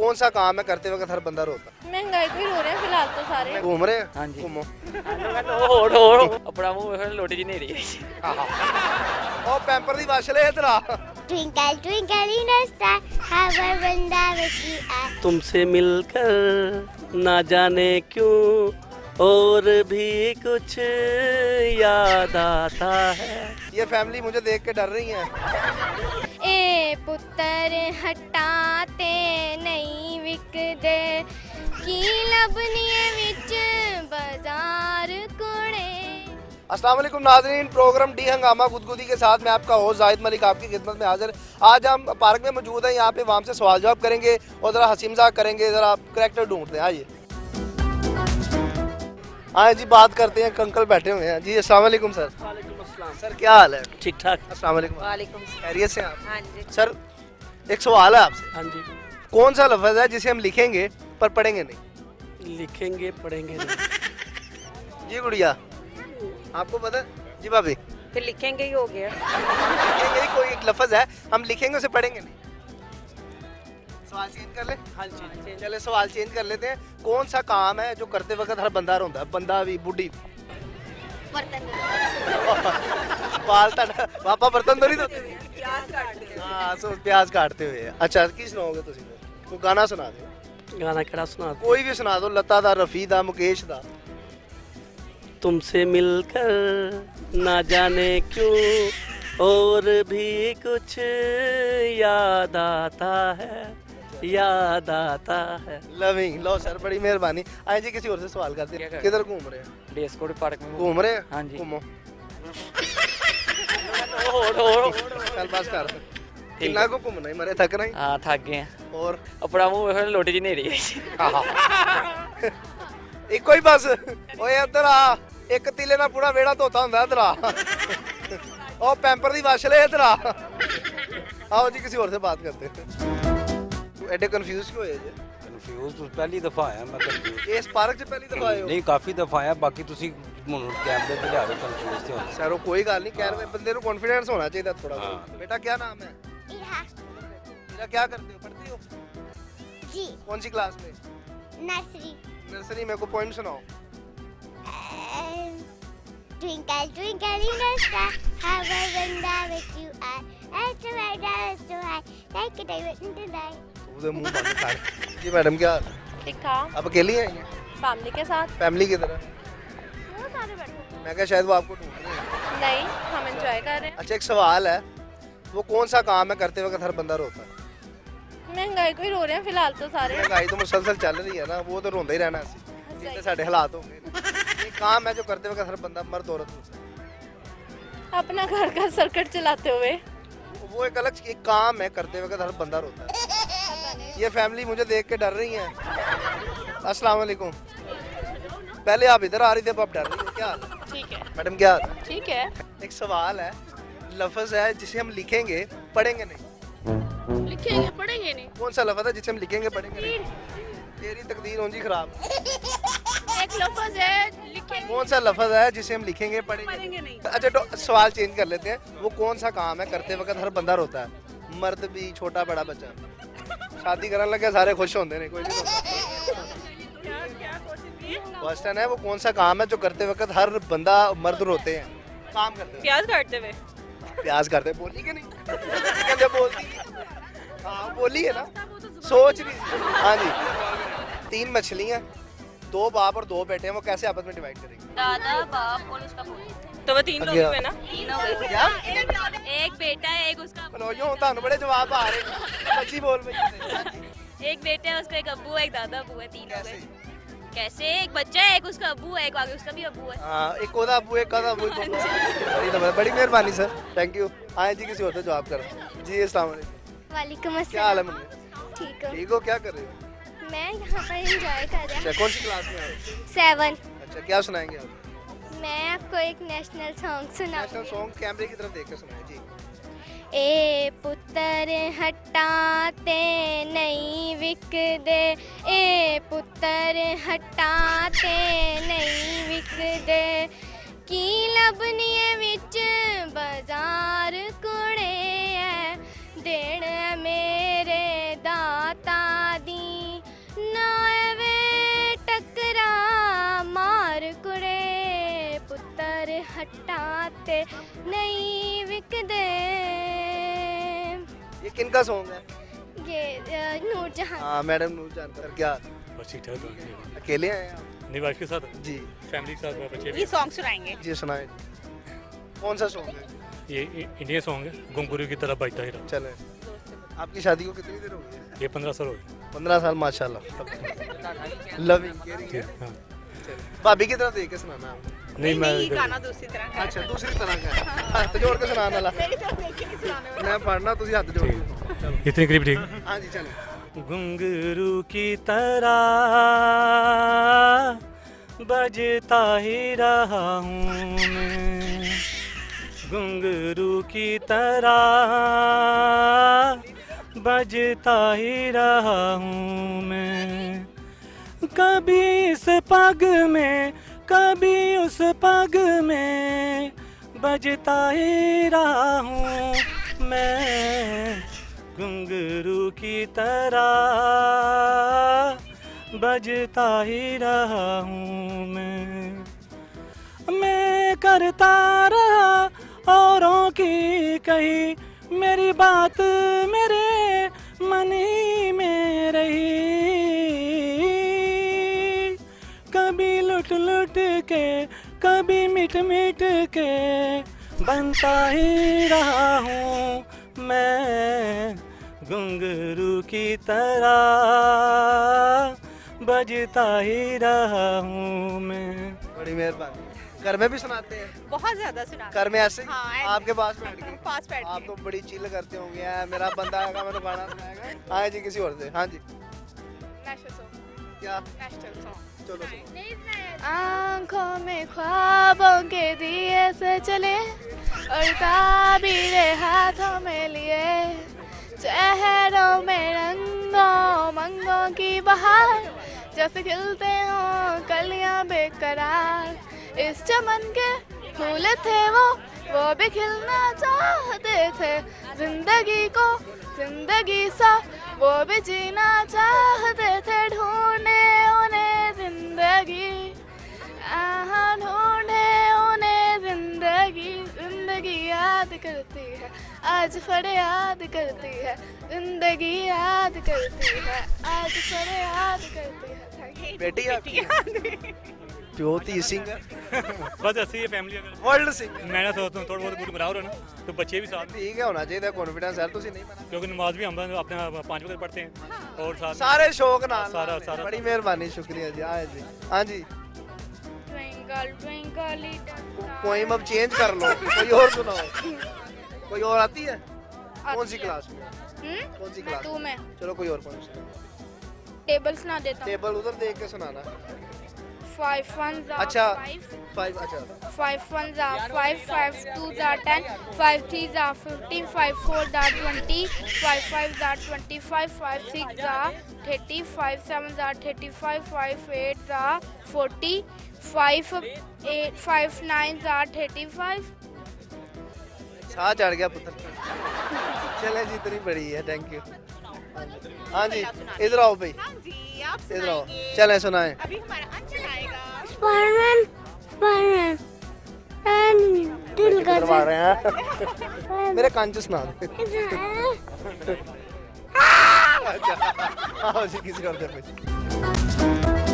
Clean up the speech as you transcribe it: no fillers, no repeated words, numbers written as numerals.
कौन सा काम है करते वक्त हर बंदा रोता है? महंगाई को ही रो रहे हैं फिलहाल तो सारे। घूम रहे हैं? हाँ जी। घूमो। अपना मुंह लोटी जी नहीं रही। ओ पैंपर दी वश ले इधर आ। Twinkle twinkle in the star, how I wonder what you are. तुमसे मिलकर ना जाने क्यों और भी कुछ याद आता है। ये फैमिली मुझे देख के डर रही है। ए पुत्तर हटाते नहीं विकदे की लबनिए विच बाजार कुड़े। अस्सलाम वालेकुम नाज़रीन, प्रोग्राम डी हंगामा गुदगुदी के साथ मैं आपका होस्ट जाहिद मलिक आपकी खिदमत में हाजिर। आज हम पार्क में मौजूद हैं, यहाँ पे वहाँ से सवाल जवाब करेंगे और ज़रा हंसी मजाक करेंगे, ज़रा करैक्टर ढूंढते हैं। आइए आए जी, बात करते हैं। अंकल बैठे हुए हैं जी। अस्सलाम वालेकुम सर। सर क्या हाल है? ठीक ठाक। अस्सलाम वालेकुम। वालेकुम खैरियत से आप? हाँ जी। सर एक सवाल है आपसे। हाँ जी। कौन सा लफ्ज़ है जिसे हम लिखेंगे पर पढ़ेंगे नहीं? लिखेंगे पढ़ेंगे नहीं। जी गुड़िया आपको पता है? जी भाभी फिर लिखेंगे ही हो गया। लिखेंगे ही, कोई एक लफ्ज़ है हम लिखेंगे उसे पढ़ेंगे नहीं। सवाल चेंज कर ले। हाँ जी। चले सवाल चेंज कर लेते हैं। कौन सा काम है जो करते वक्त हर बंदा रोंदा है? बंदा भी, बुढ़ी भी। पालता ना पापा बर्तन तो नहीं धोते? हाँ सो प्याज काटते हुए। अच्छा की सुनाओगे तुम? कोई गाना सुना दो। गाना केड़ा सुना दो? कोई भी सुना दो, लता दा, रफी दा, मुकेश दा। तुमसे मिलकर ना जाने क्यों और भी कुछ याद आता है, याद आता है। लविंग लो सर, बड़ी मेहरबानी। आए जी किसी और से सवाल करते हैं। किधर घूम रहे हैं? डेस्कोड पार्क में घूम रहे हैं? हाँ जी। घूमो। चल बस कर। ठीक कितना है। को घूमना ही, मरे थकना ही। हाँ थक गए हैं। और अपना मुंह लोटी जी नहीं रही। ਇੱਕੋ ਹੀ ਬਸ। ਓਏ ਇੱਧਰ ਆ, ਇੱਕ ਤੀਲੇ ਨਾਲ ਪੂਰਾ ਵਿਹੜਾ ਧੋਤਾ ਹੁੰਦਾ। ਇੱਧਰ ਆ, ਉਹ ਪੈਂਪਰ ਦੀ ਵਸ਼ ਲੈ। ਇੱਧਰ ਆ। आओ जी किसी और से बात करते हैं। एडे कंफ्यूज क्यों होए जी? ਕਨਫਿਊਜ਼ तो पहली दफा आया मैं कन्फ्यूज इस पार्क च पहली दफा आए हो? नहीं काफी दफा आया बाकी ਤੁਸੀਂ ਹੁਣ ਕੈਮਰੇ ਤੇ ਲਿਆ ਕੇ ਕਨਫਿਊਜ਼ ਤੇ ਹੋਣਾ सर कोई गल नहीं, कह रहे बंदे को कॉन्फिडेंस होना चाहिए थोड़ा। हाँ। बेटा क्या नाम है? Iha, मेरा क्या करते हो? पढ़ती हो? G, कौन सी क्लास में? nursery. नर्सरी। मेरे को पोइम सुनाओ। Twinkle twinkle in the star, how I wonder what you are. As the weather is so high, like a diamond in the night. उधर मुंह बंद कर। जी मैडम क्या हाल है? ठीक ठाक। आप अकेली हैं? फैमिली के साथ। फैमिली की तरह? वो सारे बैठे। मैं क्या शायद वो आपको ढूंढ रहे हैं। नहीं, हम एंजॉय कर रहे हैं। अच्छा एक सवाल है, वो कौन सा काम है करते वक्त हर बंदा रोता है? महंगाई को ही रो रहे हैं फिलहाल तो सारे। महंगाई तो मुसलसल चल रही है ना, वो तो रोंदा ही रहना सी। जितने साढ़े हालात होंगे। एक काम है जो करते वक्त हर बंदा मर्द औरत रोता है। अपना घर का सर्किट चलाते हुए। वो एक अलग एक काम है करते वक्त हर बंदा रोता है। ये फैमिली मुझे देख के डर रही है। अस्सलाम वालेकुम। पहले आप इधर आ रही थे, अब आप डर रही है। क्या हाल है? ठीक है। मैडम क्या हाल है? ठीक है। एक सवाल है, लफ्ज़ है जिसे हम लिखेंगे पढ़ेंगे नहीं। लिखेंगे पढ़ेंगे नहीं। कौन सा लफ्ज़ है जिसे हम लिखेंगे पढ़ेंगे नहीं? तेरी तकदीर होंगी खराब। एक लफ्ज है लिखेंगे कौन सा लफ्ज़ है जिसे हम लिखेंगे पढ़ेंगे नहीं। अच्छा तो सवाल चेंज कर लेते हैं। वो कौन सा काम है करते वक्त हर बंदा रोता है? मर्द भी, छोटा बड़ा बच्चा। शादी करने लगे सारे खुश होंगे नहीं, कोई नहीं रोता। क्वेश्चन है वो कौन सा काम है जो करते वक्त हर बंदा मर्द रोते हैं? काम करते हैं। प्याज काटते हुए। प्याज करते हैं। बोली कि नहीं? कहते बोलती है। हाँ बोली है ना, सोच रही थी। हाँ जी। 3 मछलियाँ, 2 बाप और 2 बेटे हैं, वो कैसे आपस में डिवाइड करेंगे? दादा बाप और उसका पोता। तो वो 3 लोग हुए ना। 3 हो गए। क्या? एक बेटा है एक उसका मनोजो ਤੁਹਾਨੂੰ बड़े जवाब आ रहे हैं। बच्ची बोल रही है। एक बेटा है उसका, एक अब्बू है, एक दादा अब्बू है। 3 हो कैसे? गए। कैसे? एक बच्चा है, एक उसका अब्बू है, एक आगे उसका भी अब्बू है। हाँ एक ओदा अबू एक कदा अबू। बड़ी मेहरबानी सर, थैंक यू। आए जी किसी और से जवाब करो। जी अस्सलाम वालेकुम। वालेकुम क्या हाल है अस्सलाम। मुन्ने? ठीक हो? ठीक हो? क्या कर रहे हो? मैं यहाँ पर एंजॉय कर रहा अच्छा कौन सी क्लास में आए? 7. अच्छा क्या सुनाएंगे आप? मैं आपको एक नेशनल सॉन्ग नेशनल सुनाऊंगी। सॉन्ग कैमरे की तरफ देख कर सुनाए जी। ए पुत्तर हटाते नहीं विकदे, ए पुत्तर हटाते नहीं विकदे की लबनिए विच बाजार कुड़े है देन मेरे दाता दी ते नहीं विकदे। ये किनका सॉन्ग है? ये नूरजहां। हाँ मैडम नूरजहान सर, क्या बस ठीक ठाक तो अकेले आए हैं आप? नहीं वाइफ के साथ जी फैमिली के साथ बच्चे भी ये सॉन्ग सुनाएंगे। जी सुनाए। कौन सा सॉन्ग है? ये इंडियन सॉन्ग है घुंगरू की तरह बजता ही रहा। चले। आपकी शादी को कितनी देर हो गई है? ये 15 साल हो गए 15 साल माशाल्लाह। लविंग केयरिंग है। हाँ भाभी की तरफ देख के सुनाना है। नहीं मैं गाना दूसरी तरह का अच्छा दूसरी तरह का है। हाथ जोड़ के सुनाने वाला मैं पढ़ना तुझे हाथ जोड़ के। चलो इतने करीब ठीक है। हाँ जी चलो। घुंघरू की तरह बजता ही रहा हूँ मैं, घुंघरू की तरह बजता ही रहा हूँ मैं। कभी इस पग में कभी उस पग में बजता ही रहा हूँ मैं, घुंघरू की तरह बजता ही रहा हूँ मैं करता रहा औरों की कही, मेरी बात मेरे मन ही में रही। कभी लुट लुट के कभी मिट मिट के बनता ही रहा हूँ मैं, घुंघरू की तरह बजता ही रहा हूँ मैं। बड़ी मेहरबानी। घर में भी सुनाते हैं? बहुत ज्यादा सुना। घर में ऐसे हाँ, ऐसे। आपके पास बैठ के? पास बैठ आप के। तो बड़ी चिल करते होंगे यार, मेरा बंदा आएगा मैं तो गाना सुनाएगा। हाँ जी किसी और से। हाँ जी नेशनल सॉन्ग। क्या? National song. चलो सुनो। आँखों में ख्वाबों के दिए से चले और ताबीरे हाथों में लिए, चेहरों में रंगों मंगों की बहार, जैसे खिलते हों कलियां बेकरार। इस चमन के फूल थे वो भी खिलना चाहते थे, जिंदगी को जिंदगी सा वो भी जीना चाहते थे। ढूंढे उन्हें जिंदगी, ढूंढे उन्हें जिंदगी, जिंदगी याद करती है आज फरियाद करती है, जिंदगी याद करती है आज फरियाद करती है। बेटी आपकी ज्योति सिंगर, बस ऐसी है फैमिली। अगर वर्ल्ड सिंगर। मैं ना सोचता हूँ थोड़ा बहुत गुनगुना रहा हो ना तो बच्चे भी साथ, ठीक है होना चाहिए कॉन्फिडेंस है। तुसी नहीं मना। क्योंकि नमाज भी हम अपने 5 वक्त पढ़ते हैं और साथ सारे शौक ना सारा बड़ी मेहरबानी शुक्रिया जी। हाँ जी हाँ जी। ट्विंकल ट्विंकल लिटिल पोइम अब चेंज कर लो, कोई और सुनाओ। कोई और आती है? कौन सी क्लास में? कौन सी क्लास? तू मैं चलो कोई और कौन सी? टेबल सुना देता हूँ। टेबल उधर देख के सुनाना। 5 1 अच्छा। 5 5 अच्छा 5 1 5 5 2 10 5 3 15 5 4 20 5 5 25 5 6 30 5 7 35 5 8 40 5 8 5 9 35। साह चढ़ गया पुत्र। चले जी इतनी बड़ी है। Thank you. हाँ जी इधर आओ भाई, हाँ जी आप इधर आओ। सुनाइए। चले सुनाए। अभी हमारा अंचल आएगा। दिल करवा रहे हैं। मेरे कान से सुना दे। अच्छा आओ जी किसी और से पूछ।